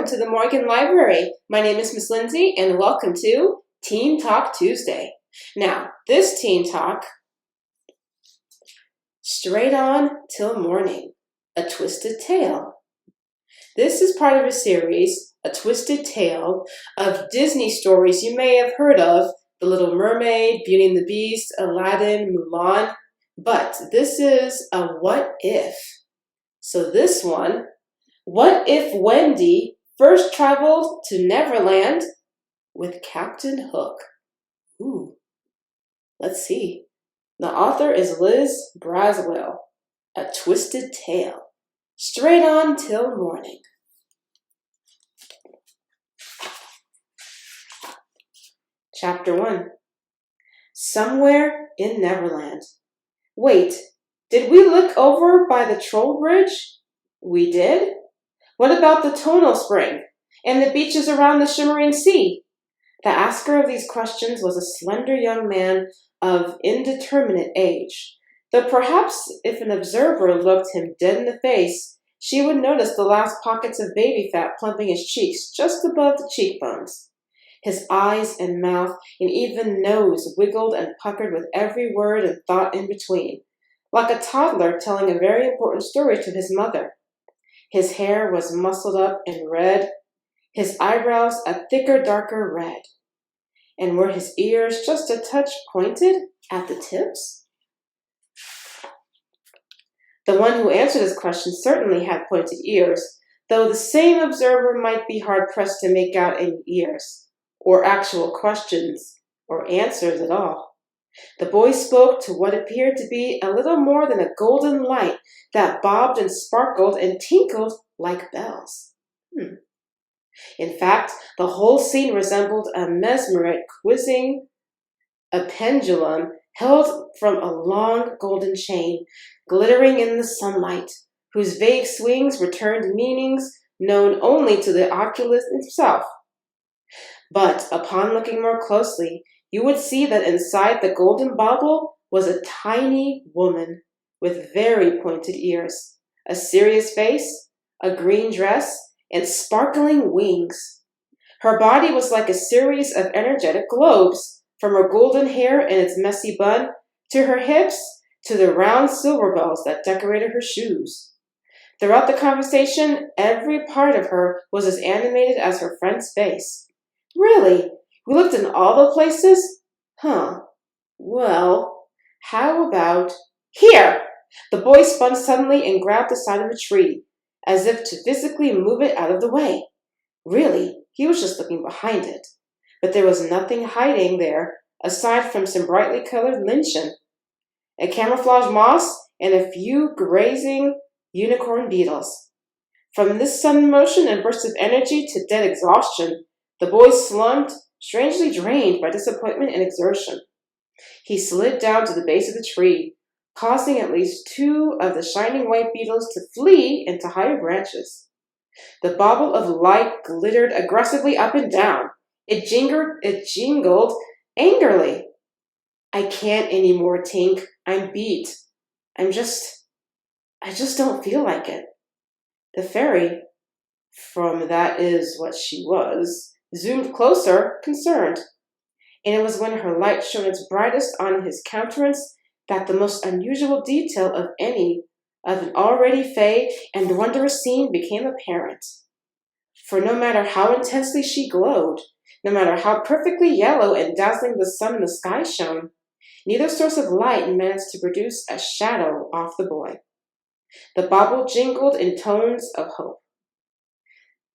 welcome to the Morgan Library. My name is Miss Lindsay, and welcome to Teen Talk Tuesday. Now, this Teen Talk, Straight On Till Morning, A Twisted Tale. This is part of a series, A Twisted Tale, of Disney stories you may have heard of, The Little Mermaid, Beauty and the Beast, Aladdin, Mulan, but this is a what if. So this one, what if Wendy first traveled to Neverland with Captain Hook? Ooh, let's see. The author is Liz Braswell. A Twisted Tale. Straight on till morning. Chapter 1. Somewhere in Neverland. Wait, did we look over by the troll bridge? We did? What about the tonal spring and the beaches around the shimmering sea? The asker of these questions was a slender young man of indeterminate age, though perhaps if an observer looked him dead in the face, she would notice the last pockets of baby fat plumping his cheeks just above the cheekbones. His eyes and mouth and even nose wiggled and puckered with every word and thought in between, like a toddler telling a very important story to his mother. His hair was muscled up and red, his eyebrows a thicker, darker red. And were his ears just a touch pointed at the tips? The one who answered this question certainly had pointed ears, though the same observer might be hard-pressed to make out any ears, or actual questions, or answers at all. The boy spoke to what appeared to be a little more than a golden light that bobbed and sparkled and tinkled like bells. In fact, the whole scene resembled a mesmerate quizzing a pendulum held from a long golden chain, glittering in the sunlight, whose vague swings returned meanings known only to the oculist himself. But upon looking more closely, you would see that inside the golden bauble was a tiny woman with very pointed ears, a serious face, a green dress, and sparkling wings. Her body was like a series of energetic globes, from her golden hair and its messy bun, to her hips, to the round silver bells that decorated her shoes. Throughout the conversation, every part of her was as animated as her friend's face. Really? We looked in all the places? Well, how about... Here! The boy spun suddenly and grabbed the side of a tree, as if to physically move it out of the way. Really, he was just looking behind it. But there was nothing hiding there aside from some brightly colored lichen, a camouflage moss, and a few grazing unicorn beetles. From this sudden motion and burst of energy to dead exhaustion, the boy slumped, strangely drained by disappointment and exertion. He slid down to the base of the tree, causing at least 2 of the shining white beetles to flee into higher branches. The bauble of light glittered aggressively up and down. It jingled angrily. I can't anymore, Tink. I'm beat. I just don't feel like it. The fairy, from that is what she was, zoomed closer, concerned. And it was when her light shone its brightest on his countenance that the most unusual detail of any of an already fey and wondrous scene became apparent. For no matter how intensely she glowed, no matter how perfectly yellow and dazzling the sun in the sky shone, neither source of light managed to produce a shadow off the boy. The bauble jingled in tones of hope.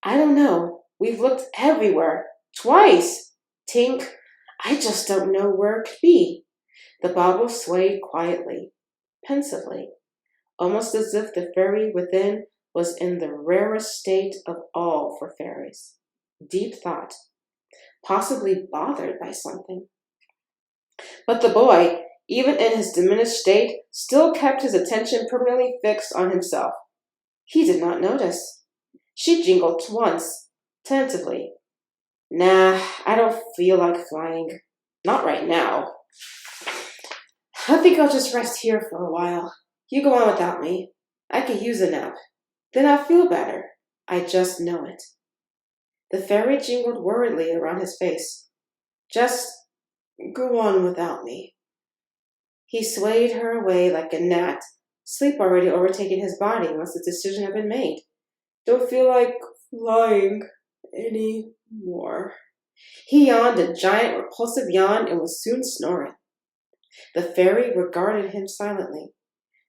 I don't know. We've looked everywhere. Twice. Tink, I just don't know where it could be. The bauble swayed quietly, pensively, almost as if the fairy within was in the rarest state of all for fairies. Deep thought, possibly bothered by something. But the boy, even in his diminished state, still kept his attention permanently fixed on himself. He did not notice. She jingled once, tentatively. Nah, I don't feel like flying. Not right now. I think I'll just rest here for a while. You go on without me. I could use a nap. Then I'll feel better. I just know it. The fairy jingled worriedly around his face. Just go on without me. He swayed her away like a gnat, sleep already overtaken his body once the decision had been made. Don't feel like flying any more. He yawned a giant, repulsive yawn and was soon snoring. The fairy regarded him silently.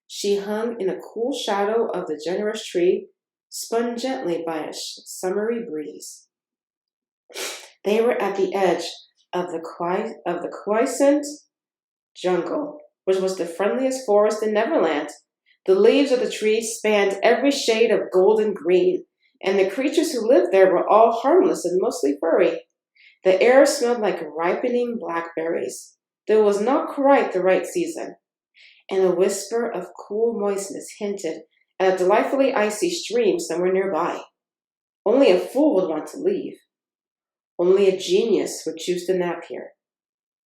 She hung in a cool shadow of the generous tree, spun gently by a summery breeze. They were at the edge of the quiescent jungle, which was the friendliest forest in Neverland. The leaves of the trees spanned every shade of golden green, and the creatures who lived there were all harmless and mostly furry. The air smelled like ripening blackberries, though it was not quite the right season, and a whisper of cool moistness hinted at a delightfully icy stream somewhere nearby. Only a fool would want to leave. Only a genius would choose to nap here.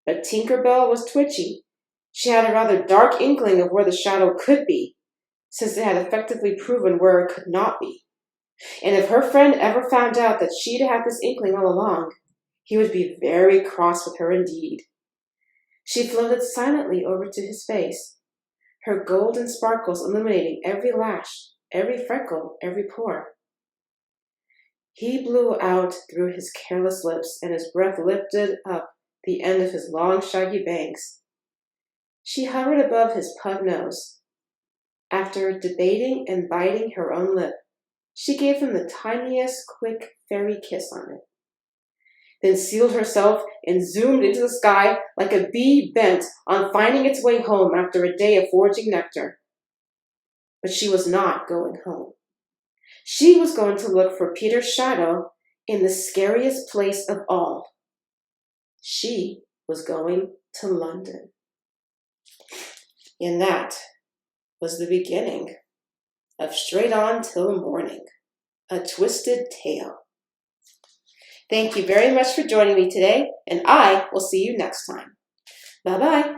But Tinker Bell was twitchy. She had a rather dark inkling of where the shadow could be, since it had effectively proven where it could not be. And if her friend ever found out that she'd had this inkling all along, he would be very cross with her indeed. She floated silently over to his face, her golden sparkles illuminating every lash, every freckle, every pore. He blew out through his careless lips, and his breath lifted up the end of his long, shaggy bangs. She hovered above his pug nose. After debating and biting her own lip, she gave him the tiniest, quick fairy kiss on it, then sealed herself and zoomed into the sky like a bee bent on finding its way home after a day of foraging nectar. But she was not going home. She was going to look for Peter's shadow in the scariest place of all. She was going to London. And that was the beginning of Straight On Till Morning, a twisted tale. Thank you very much for joining me today, and I will see you next time. Bye-bye.